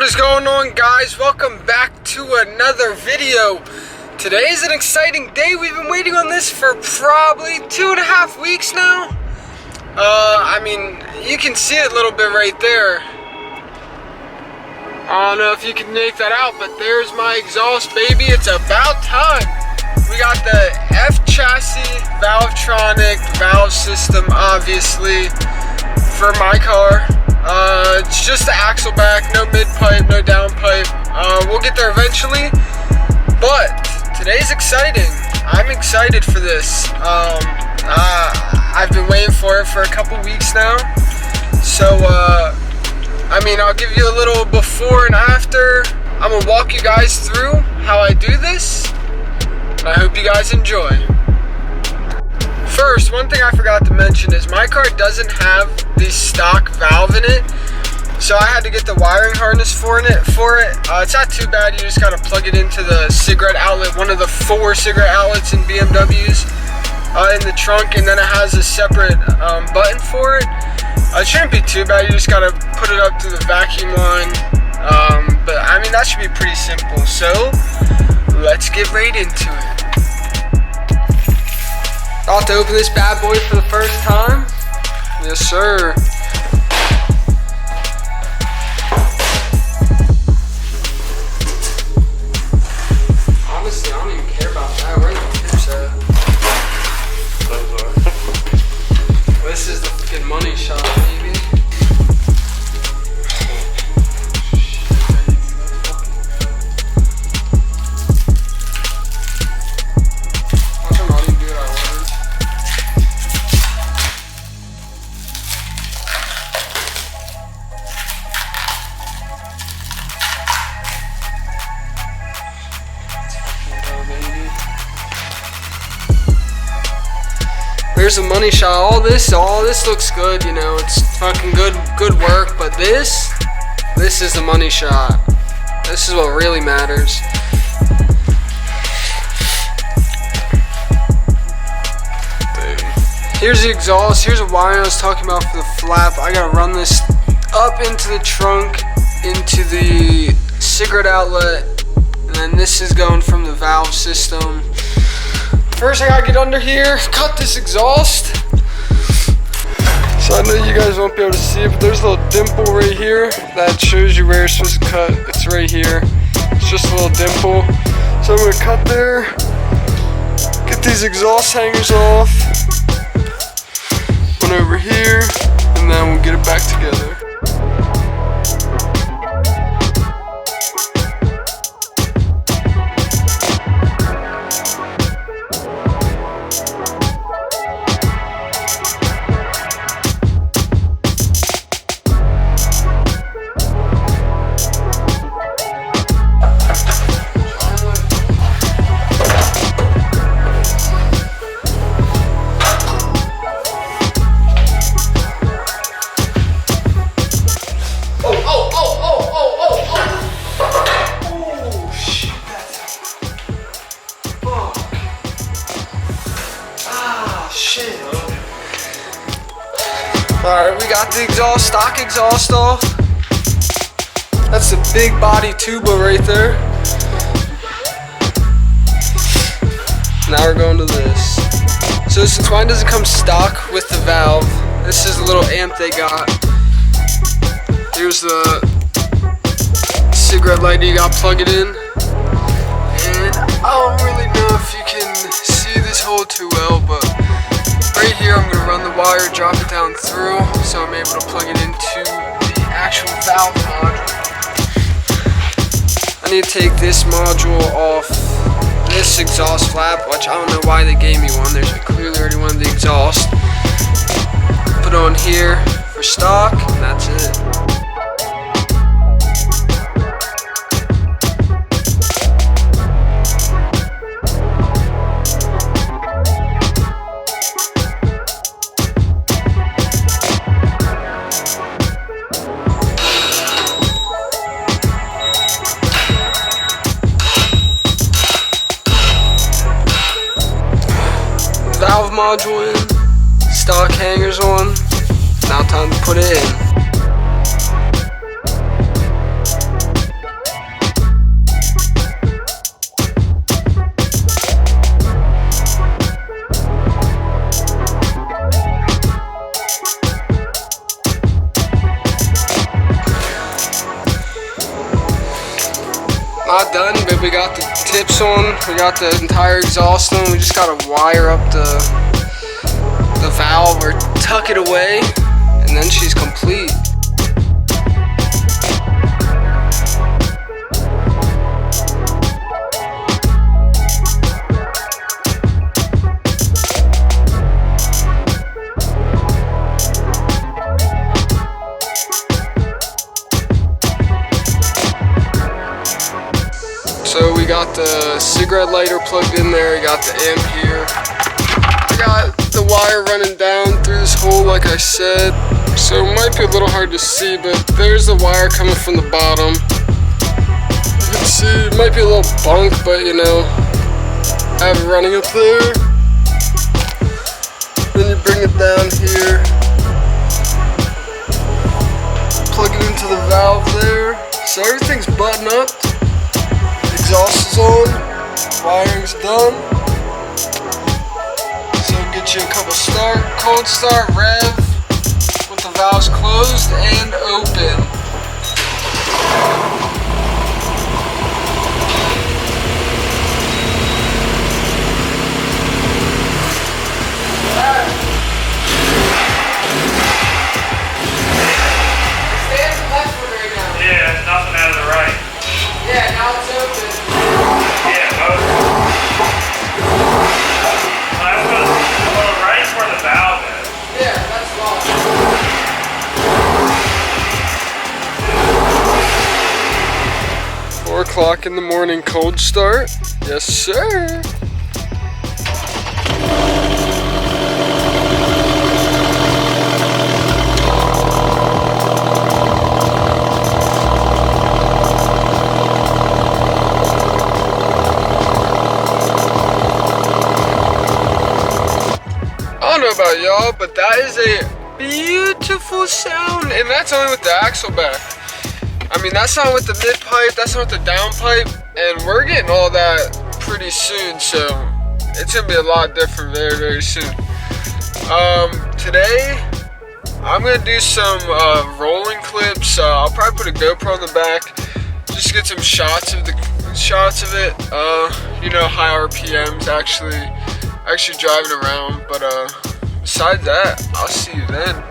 What is going on, guys? Welcome back to another video. Today is an exciting day. We've been waiting on this for probably 2.5 weeks now. I mean, you can see it a little bit right there. I don't know if you can make that out, but there's my exhaust, baby. It's about time. We got the F chassis, Valvetronic, valve system, obviously, for my car. It's just the axle back, no mid pipe, no down pipe. We'll get there eventually, but today's exciting. I'm excited for this. I've been waiting for it for a couple weeks now. So, I mean, I'll give you a little before and after. I'm gonna walk you guys through how I do this, and I hope you guys enjoy. First, one thing I forgot to mention is my car doesn't have the stock valve in it, so I had to get the wiring harness for it. It's not too bad. You just gotta plug it into the cigarette outlet, one of the 4 cigarette outlets in BMWs, in the trunk, and then it has a separate button for it. It shouldn't be too bad. You just gotta put it up to the vacuum line, but I mean, that should be pretty simple. So let's get right into it. About to open this bad boy for the first time. Yes, sir. Honestly, I don't even care about that. Where the tips at? This is the fucking money shot, baby. There's a money shot. All this looks good, you know, it's fucking good work, but this is the money shot. This is what really matters. Here's the exhaust, here's a wire I was talking about for the flap. I gotta run this up into the trunk, into the cigarette outlet, and then this is going from the valve system. First I gotta get under here, cut this exhaust. So I know you guys won't be able to see it, but there's a little dimple right here that shows you where you're supposed to cut. It's right here. It's just a little dimple. So I'm gonna cut there, get these exhaust hangers off, one over here, and then we'll get it back together. Alright, we got the exhaust, stock exhaust off. That's a big body tuba right there. Now we're going to this. So since mine doesn't come stock with the valve, this is a little amp they got. Here's the cigarette lighter, you gotta plug it in. And I don't really know if you can see this hole too well, but right here I'm going to run the wire, drop it down through, so I'm able to plug it into the actual valve module. I need to take this module off this exhaust flap, which I don't know why they gave me one. There's clearly already one of the exhaust. Put it on here for stock, and that's it. Valve module in, stock hangers on, now time to put it in. Not done, but we got the tips on. We got the entire exhaust on. We just gotta wire up the valve or tuck it away, and then she's complete. So we got the cigarette lighter plugged in there, we got the amp here. I got the wire running down through this hole like I said, so it might be a little hard to see, but there's the wire coming from the bottom. You can see it might be a little bunk, but you know, I have it running up there. Then you bring it down here, plug it into the valve there. So everything's buttoned up. Exhaust is on, wiring's done. So get you a couple cold start, rev, with the valves closed and open. Stay at the left one right now. Yeah, nothing out of the right. Yeah, now it's open. Yeah, both. Well, the right's where the valve is. Yeah, that's locked. 4 o'clock in the morning, cold start. Yes, sir. I don't know about y'all, but that is a beautiful sound, and that's only with the axle back. I mean, that's not with the mid pipe, that's not with the down pipe, and we're getting all that pretty soon, so it's gonna be a lot different very, very soon. Today, I'm gonna do some rolling clips. I'll probably put a GoPro on the back, just to get some shots of it. You know, high RPMs actually driving around, but besides that, I'll see you then.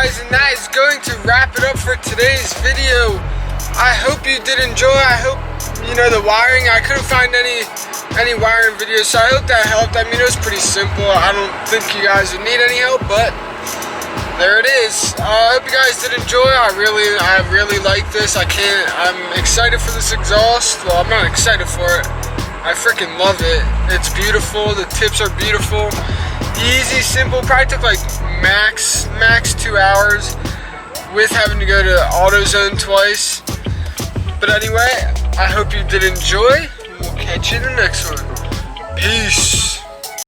And that is going to wrap it up for today's video. I hope you did enjoy. I hope, you know, the wiring, I couldn't find any wiring videos, so I hope that helped. I mean, it was pretty simple. I don't think you guys would need any help, but there it is. I hope you guys did enjoy. I really like this. I'm excited for this exhaust. Well, I'm not excited for it. I freaking love it. It's beautiful. The tips are beautiful. Easy, simple. Probably took like max 2 hours with having to go to AutoZone twice. But anyway, I hope you did enjoy. We'll catch you in the next one. Peace.